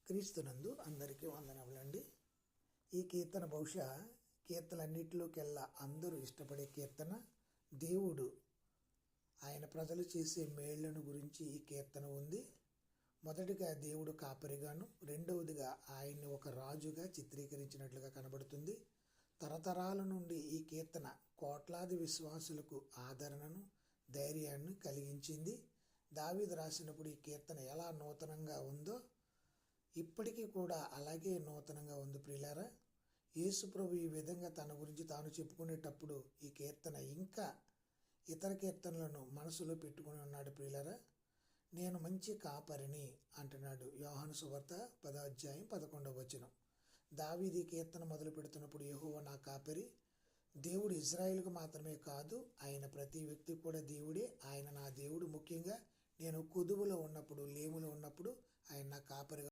క్రీస్తునందు అందరికీ వందనములండి. ఈ కీర్తన బహుశా కీర్తనన్నిటిలోకెల్లా అందరూ ఇష్టపడే కీర్తన. దేవుడు ఆయన ప్రజలు చేసే మేళ్లను గురించి ఈ కీర్తన ఉంది. మొదటిగా దేవుడు కాపరిగాను, రెండవదిగా ఆయన్ని ఒక రాజుగా చిత్రీకరించినట్లుగా కనబడుతుంది. తరతరాల నుండి ఈ కీర్తన కోట్లాది విశ్వాసులకు ఆదరణను, ధైర్యాన్ని కలిగించింది. దావీదు రాసినప్పుడు ఈ కీర్తన ఎలా నూతనంగా ఉందో ఇప్పటికీ కూడా అలాగే నూతనంగా ఉంది ప్రియులారా. యేసు ప్రభు ఈ విధంగా తన గురించి తాను చెప్పుకునేటప్పుడు ఈ కీర్తన ఇంకా ఇతర కీర్తనలను మనసులో పెట్టుకుని ఉన్నాడు ప్రియులారా. నేను మంచి కాపరిని అంటున్నాడు. యోహాను సువార్త 10:11. దావీదు ఈ కీర్తన మొదలు పెడుతున్నప్పుడు యెహోవా నా కాపరి. దేవుడు ఇజ్రాయేలుకు మాత్రమే కాదు, ఆయన ప్రతి వ్యక్తి కూడా దేవుడే. ఆయన నా దేవుడు. ముఖ్యంగా నేను కుదువులో ఉన్నప్పుడు, లేములో ఉన్నప్పుడు ఆయన నా కాపరిగా